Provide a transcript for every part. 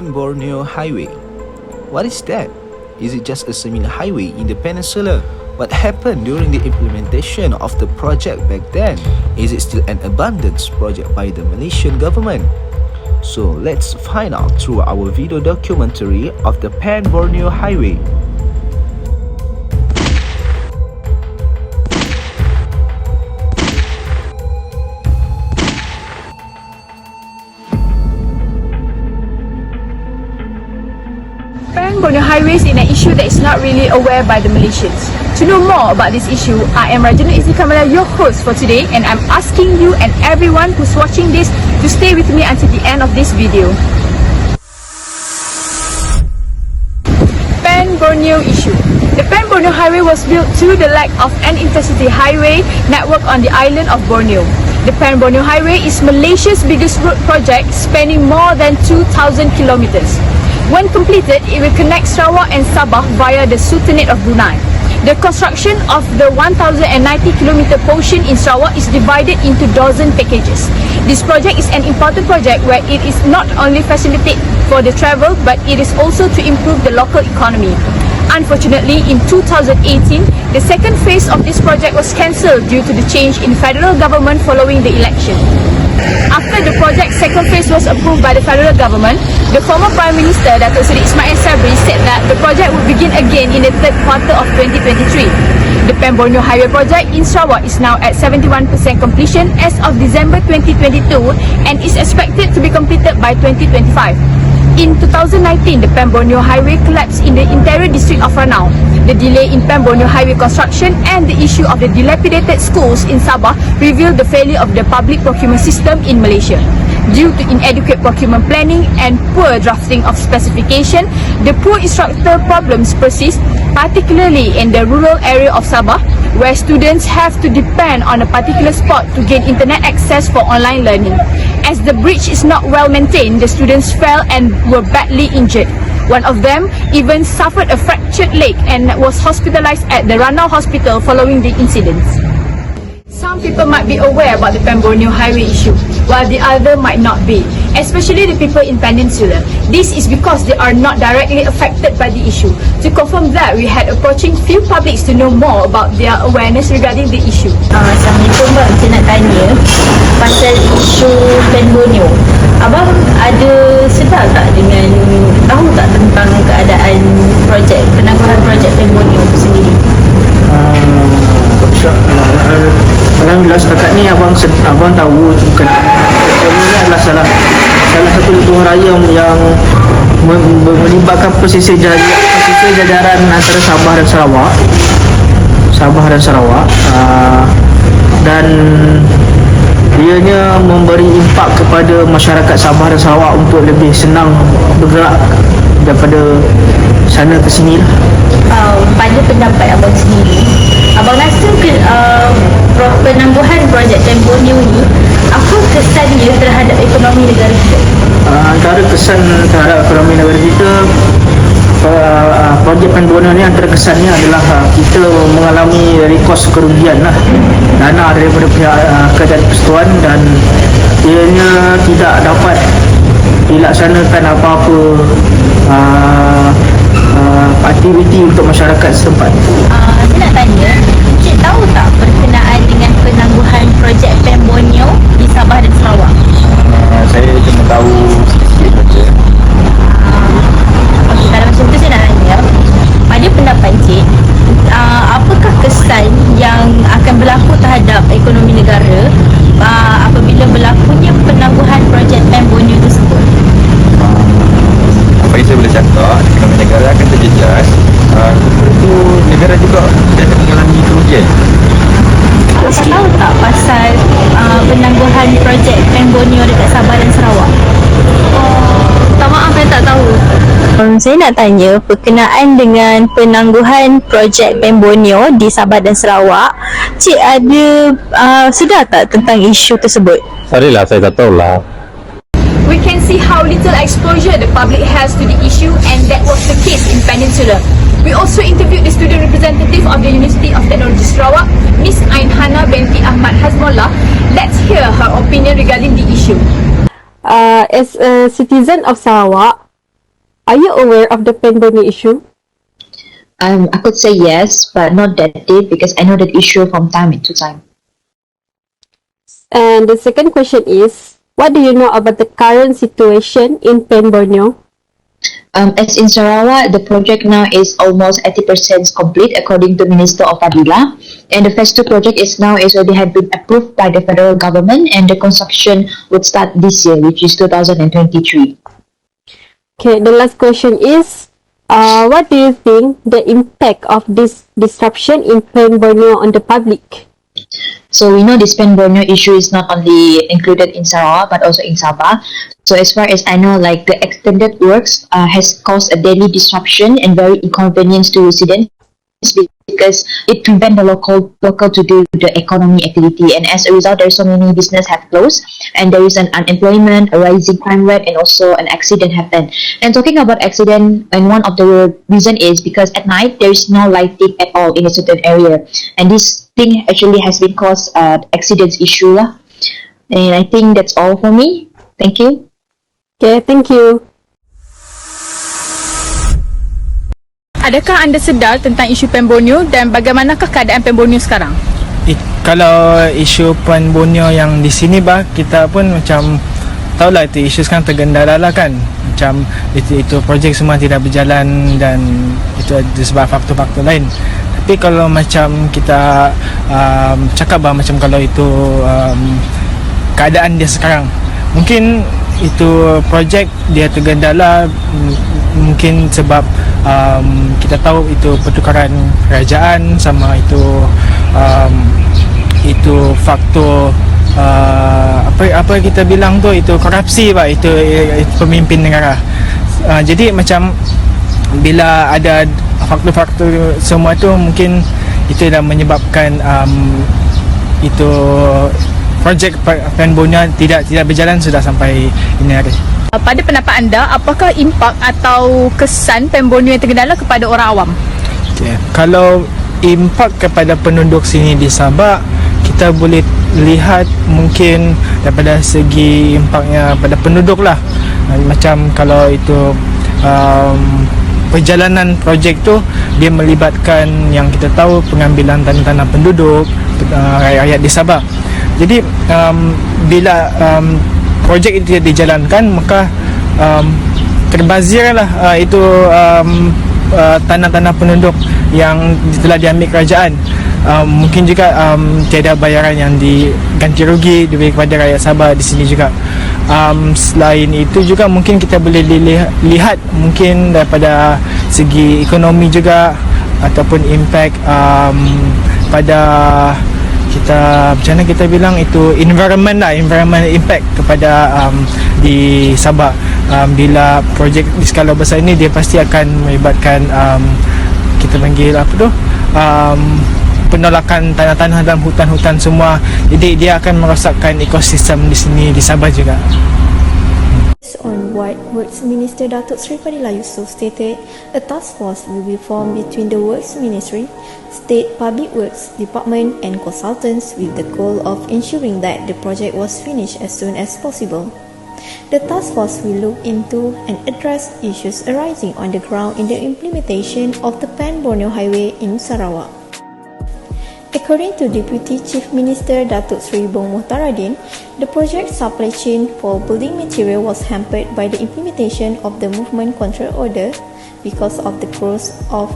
Pan-Borneo Highway. What is that? Is it just a similar highway in the peninsula? What happened during the implementation of the project back then? Is it still an abundance project by the Malaysian government? So let's find out through our video documentary of the Pan-Borneo Highway. Borneo Highway is an issue that is not really aware by the Malaysians. To know more about this issue, I am Rajana Izzi Kamala, your host for today, and I'm asking you and everyone who's watching this to stay with me until the end of this video. Pan-Borneo issue. The Pan-Borneo Highway was built to the lack of an intercity highway network on the island of Borneo. The Pan-Borneo Highway is Malaysia's biggest road project, spanning more than 2,000 kilometers. When completed, it will connect Sarawak and Sabah via the Sultanate of Brunei. The construction of the 1,090-kilometer portion in Sarawak is divided into dozen packages. This project is an important project where it is not only facilitate for the travel, but it is also to improve the local economy. Unfortunately, in 2018, the second phase of this project was cancelled due to the change in federal government following the election. After the project's second phase was approved by the federal government, the former Prime Minister, Datuk Seri Ismail Sabri, said that the project would begin again in the third quarter of 2023. The Pan-Borneo Highway project in Sarawak is now at 71% completion as of December 2022 and is expected to be completed by 2025. In 2019, the Pan-Borneo Highway collapsed in the interior district of Ranau. The delay in Pan-Borneo Highway construction and the issue of the dilapidated schools in Sabah revealed the failure of the public procurement system in Malaysia. Due to inadequate procurement planning and poor drafting of specification, the poor instructor problems persist, particularly in the rural area of Sabah, where students have to depend on a particular spot to gain internet access for online learning. As the bridge is not well maintained, the students fell and were badly injured. One of them even suffered a fractured leg and was hospitalized at the Ranau Hospital following the incidents. Some people might be aware about the Pan-Borneo Highway issue, while the other might not be, especially the people in Peninsula. This is because they are not directly affected by the issue. To confirm that, we had approaching few publics to know more about their awareness regarding the issue. Assalamualaikum Mbak, saya nak tanya pasal isu Pan-Borneo. Abang ada sedar tak dengan, tahu tak tentang keadaan projek, penangguhan projek Pan-Borneo itu sendiri? Alhamdulillah setakat ni abang tahu bukan ini adalah salah satu lebuh raya yang melibatkan pesisir jajaran antara Sabah dan Sarawak, dan ianya memberi impak kepada masyarakat Sabah dan Sarawak untuk lebih senang bergerak daripada sana ke sini lah. Pada pendapat abang sendiri, abang rasa penangguhan projek Pan-Borneo ni, apa kesannya terhadap ekonomi negara kita? Antara kesan terhadap ekonomi negara kita, projek Pan-Borneo ni antara kesannya adalah kita mengalami rekos kerugian lah, dana daripada pihak kerajaan persekutuan, dan ianya tidak dapat dilaksanakan apa-apa aktiviti untuk masyarakat setempat. Saya nak tanya, Cik tahu tak berkenaan dengan penangguhan projek Pan-Borneo di Sabah dan Sarawak? Saya cuma tahu sikit saja. Okey, kalau macam tu saya nak tanya, pada pendapat Cik, apakah kesan yang akan berlaku terhadap ekonomi negara apabila berlakunya penangguhan projek Pan-Borneo tersebut? Apa yang saya boleh cakap, ekonomi negara akan terjejas. Itu negara juga akan mengalami kerugian. Apa tahu tak pasal penangguhan projek Pan-Borneo dekat Sabah dan Sarawak? Tak maaf, saya tak tahu. Saya nak tanya berkenaan dengan penangguhan projek Pan-Borneo di Sabah dan Sarawak. Cik ada sedar tak tentang isu tersebut? Sorry lah, saya tak tahu lah. We can see how little exposure the public has to the issue, and that was the case in Peninsula. We also interviewed the student representative of the University of Technology Sarawak, Miss Ain Hana binti Ahmad Hazmullah. Let's hear her opinion regarding the issue. As a citizen of Sarawak, Are you aware of the Pen Borneo issue? I could say yes, but not that deep because I know that issue from time to time. And the second question is, what do you know about the current situation in Pen Borneo? As in Sarawak, the project now is almost 80% complete according to Minister of Fadila. And the phase 2 project is already had been approved by the federal government and the construction would start this year, which is 2023. Okay, the last question is, what do you think the impact of this disruption in Pen Borneo on the public? So we know this Pen Borneo issue is not only included in Sarawak but also in Sabah. So as far as I know, like the extended works has caused a daily disruption and very inconvenience to residents because it prevent the local to do the economy activity, and as a result there are so many business have closed and there is an unemployment, a rising crime rate, and also an accident happened. And talking about accident, and one of the reason is because at night there is no lighting at all in a certain area, and this thing actually has been caused accidents issue lah. And I think that's all for me. Thank you. Okay, thank you. Adakah anda sedar tentang isu Pen Borneo dan bagaimanakah keadaan Pen Borneo sekarang? Kalau isu Pen Borneo yang di sini kita pun macam tahulah itu isu sekarang tergendala lah kan. Macam itu projek semua tidak berjalan dan itu disebab faktor-faktor lain. Tapi kalau macam kita cakap macam kalau itu keadaan dia sekarang, mungkin itu projek dia tergendala mungkin sebab kita tahu itu pertukaran kerajaan sama itu faktor apa kita bilang tu itu korupsi itu pemimpin negara. Jadi macam bila ada faktor-faktor semua tu mungkin itu dah menyebabkan itu projek Pen Borneo tidak berjalan sudah sampai ini hari. Pada pendapat anda, apakah impak atau kesan Pen Borneo yang tergendala kepada orang awam? Okay. Kalau impak kepada penduduk sini di Sabah, kita boleh lihat mungkin daripada segi impaknya pada penduduk lah. Macam kalau itu perjalanan projek tu dia melibatkan yang kita tahu pengambilan tanah penduduk rakyat di Sabah. Jadi bila projek itu dijalankan, maka terbazirlah itu tanah-tanah penduduk yang telah diambil kerajaan. Mungkin juga tiada bayaran yang diganti rugi kepada rakyat Sabah di sini juga. Selain itu juga mungkin kita boleh lihat mungkin daripada segi ekonomi juga ataupun impact pada kita, macam mana kita bilang itu environment impact kepada di Sabah. Bila projek di skala besar ini dia pasti akan melibatkan kita panggil penolakan tanah-tanah dalam hutan-hutan semua. Jadi dia akan merosakkan ekosistem di sini di Sabah juga. On what Works Minister Datuk Seri Fadila Yusof stated, a task force will be formed between the Works Ministry, State Public Works Department and consultants with the goal of ensuring that the project was finished as soon as possible. The task force will look into and address issues arising on the ground in the implementation of the Pen Borneo Highway in Sarawak. According to Deputy Chief Minister Datuk Seri Bong Muhtaradin, the project supply chain for building material was hampered by the implementation of the Movement Control Order because of the growth of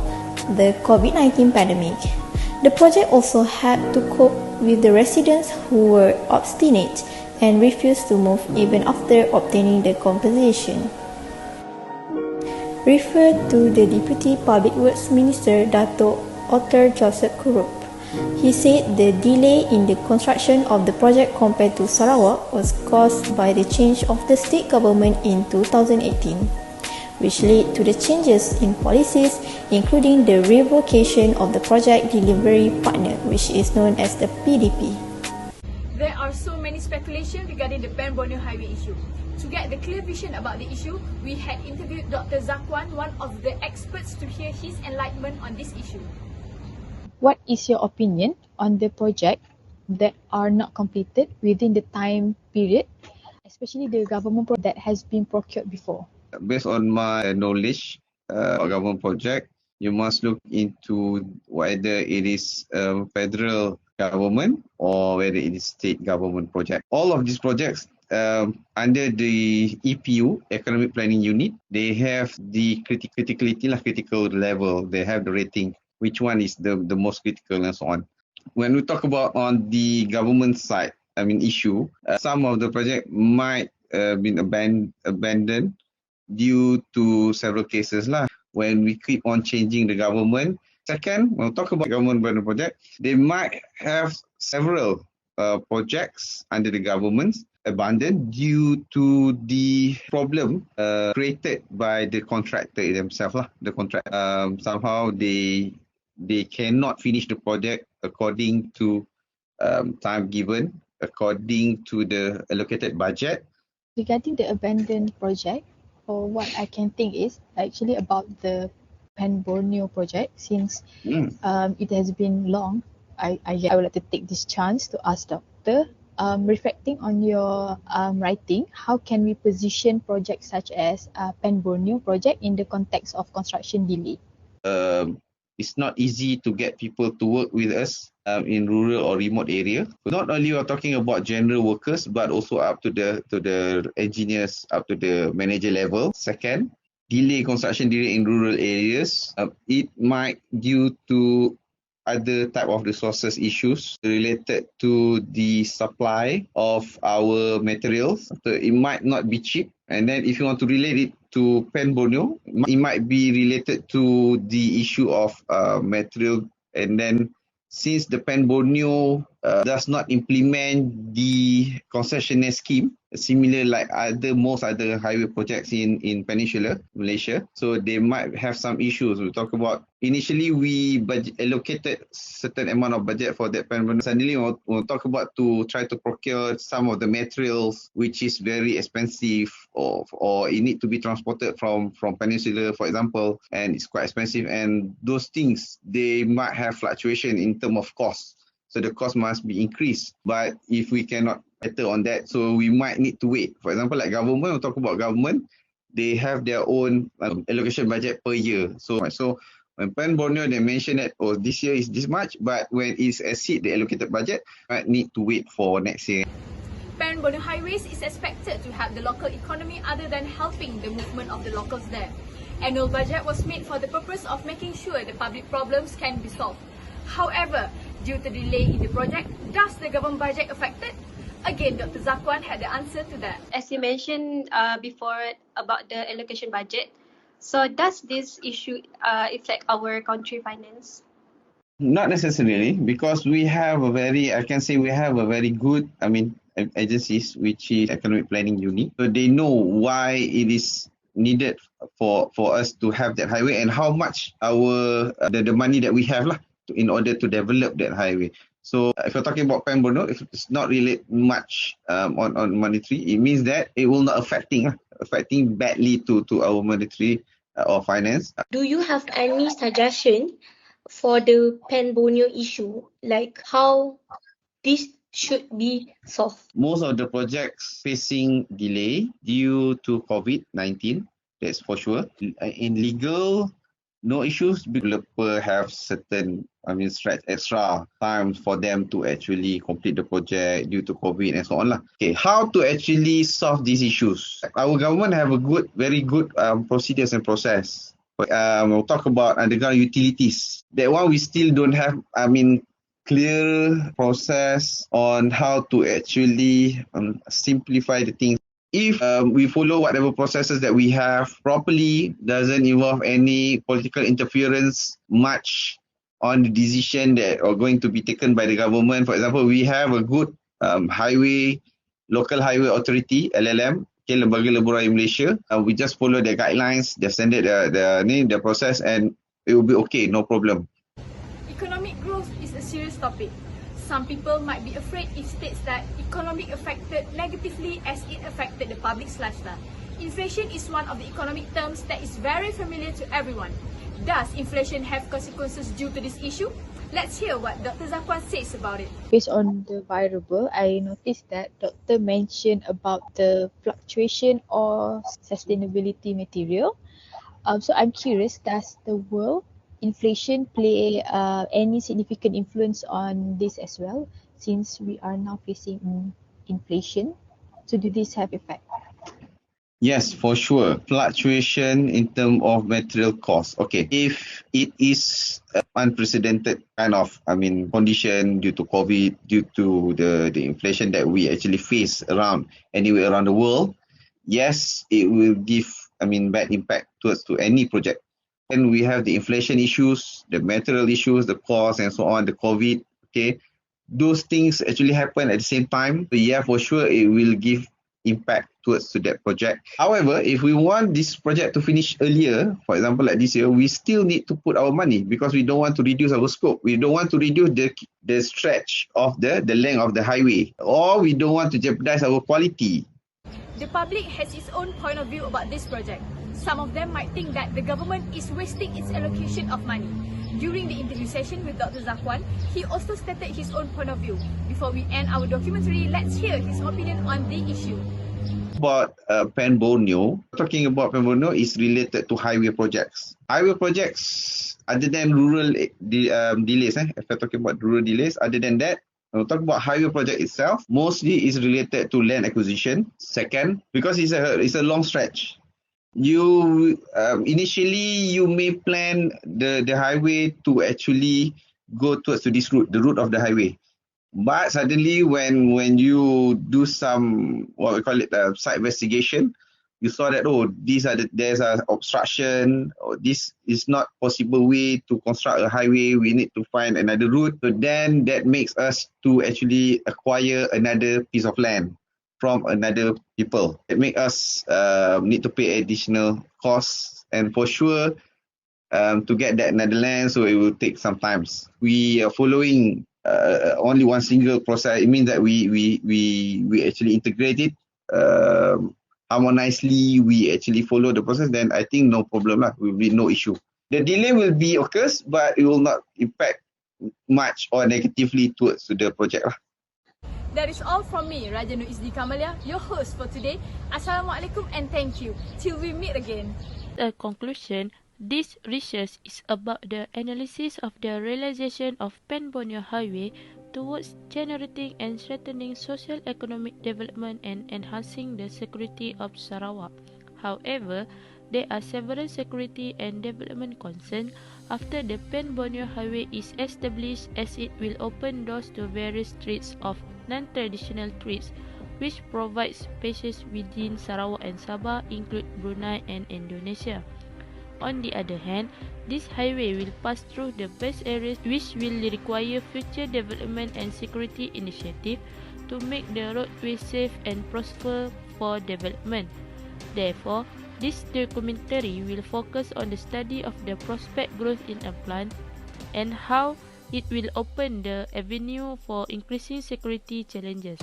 the COVID-19 pandemic. The project also had to cope with the residents who were obstinate and refused to move even after obtaining the compensation. Referred to the Deputy Public Works Minister Datuk Otter Joseph Kurup, he said the delay in the construction of the project compared to Sarawak was caused by the change of the state government in 2018, which led to the changes in policies, including the revocation of the project delivery partner, which is known as the PDP. There are so many speculation regarding the Pen Borneo Highway issue. To get the clear vision about the issue, we had interviewed Dr. Zakwan, one of the experts, to hear his enlightenment on this issue. What is your opinion on the project that are not completed within the time period, especially the government project that has been procured before? Based on my knowledge about government project, you must look into whether it is federal government or whether it is state government project. All of these projects under the EPU, Economic Planning Unit, they have the critical level. They have the rating, which one is the most critical and so on. When we talk about on the government side, issue, some of the project might been abandoned due to several cases lah. When we keep on changing the government. Second, when we talk about government project, they might have several projects under the government abandoned due to the problem created by the contractor themselves lah. The contract somehow they cannot finish the project according to time given, according to the allocated budget. Regarding the abandoned project, or what I can think is actually about the Borneo project, since it has been long. I would like to take this chance to ask Doctor, reflecting on your writing, how can we position projects such as Borneo project in the context of construction delay? It's not easy to get people to work with us in rural or remote area. Not only we are talking about general workers, but also up to the engineers, up to the manager level. Second, construction delay in rural areas. It might due to other type of resources issues related to the supply of our materials. So it might not be cheap. And then if you want to relate it to Borneo, it might be related to the issue of material. And then since the Borneo does not implement the concessionaire scheme, similar like most other highway projects in Peninsular Malaysia, so they might have some issues. We talk about initially we allocated certain amount of budget for that Borneo. Suddenly we'll talk about to try to procure some of the materials which is very expensive, or it need to be transported from Peninsular, for example, and it's quite expensive. And those things, they might have fluctuation in terms of cost. So the cost must be increased. But if we cannot settle on that, so we might need to wait. For example, like government, we'll talk about government, they have their own allocation budget per year. So when Borneo, they mention that, this year is this much, but when it's exceed the allocated budget, might need to wait for next year. Borneo Highways is expected to help the local economy other than helping the movement of the locals there. Annual budget was made for the purpose of making sure the public problems can be solved. However, due to delay in the project, does the government budget affected? Again, Dr. Zakwan had the answer to that. As you mentioned before about the allocation budget, so does this issue affect our country finance? Not necessarily, because we have a very good, agencies, which is Economic Planning Unit. So they know why it is needed for us to have that highway and how much the money that we have in order to develop that highway. So if you're talking about Borneo, if it's not really much on monetary, it means that it will not affecting badly to our monetary or finance. Do you have any suggestion for the Borneo issue, like how this should be solved? Most of the projects facing delay due to COVID-19, that's for sure. In legal, no issues. Developer have certain, stretch extra time for them to actually complete the project due to COVID and so on. Okay, how to actually solve these issues? Our government have very good procedures and process. We'll talk about underground utilities. That one we still don't have, clear process on how to actually simplify the things. If we follow whatever processes that we have properly, doesn't involve any political interference much on the decision that are going to be taken by the government. For example, we have a good local highway authority, LLM, Lembaga Lebuh Raya Malaysia. We just follow their guidelines, their standard, the process, and it will be okay, no problem. Economic growth is a serious topic. Some people might be afraid if states that economic affected negatively as it affected the public's lifestyle. Inflation is one of the economic terms that is very familiar to everyone. Does inflation have consequences due to this issue? Let's hear what Dr. Zakwan says about it. Based on the variable, I noticed that doctor mentioned about the fluctuation or sustainability material. So I'm curious, does the world inflation play any significant influence on this as well, since we are now facing inflation? So do this have effect? Yes, for sure. Fluctuation in terms of material cost. Okay, if it is unprecedented kind of, condition due to COVID, due to the inflation that we actually face anywhere around the world, yes, it will give, bad impact to any project. And we have the inflation issues, the material issues, the cost and so on, the COVID, okay. Those things actually happen at the same time. So yeah, for sure, it will give impact towards to that project. However, if we want this project to finish earlier, for example, like this year, we still need to put our money because we don't want to reduce our scope. We don't want to reduce the stretch of the length of the highway, or we don't want to jeopardize our quality. The public has its own point of view about this project. Some of them might think that the government is wasting its allocation of money. During the interview session with Dr. Zakwan, he also stated his own point of view. Before we end our documentary, let's hear his opinion on the issue. About Borneo, talking about Borneo is related to highway projects. Highway projects, other than rural delays, if we're talking about rural delays, other than that, when we talk about highway project itself, mostly is related to land acquisition. Second, because it's a long stretch. You initially you may plan the highway to actually go towards to this route, the route of the highway. But suddenly when you do some, what we call it, site investigation, you saw that, there's an obstruction, or this is not possible way to construct a highway, we need to find another route. So then that makes us to actually acquire another piece of land from another people. It makes us need to pay additional costs, and for sure to get that another land, so it will take some time. We are following only one single process. It means that we actually integrate it harmoniously. We actually follow the process. Then I think no problem lah. Will be no issue. The delay will be occurs, but it will not impact much or negatively towards the project lah. That is all from me, Rajanu Izdi Kamalia, your host for today. Assalamualaikum and thank you. Till we meet again. A conclusion. This research is about the analysis of the realization of Pan-Borneo Highway towards generating and strengthening socio-economic development and enhancing the security of Sarawak. However, there are several security and development concerns after the Pan-Borneo Highway is established, as it will open doors to various streets of non-traditional streets, which provide spaces within Sarawak and Sabah, include Brunei and Indonesia. On the other hand, this highway will pass through the best areas, which will require future development and security initiative to make the roadway safe and prosper for development. Therefore, this documentary will focus on the study of the prospect growth in a plan and how it will open the avenue for increasing security challenges.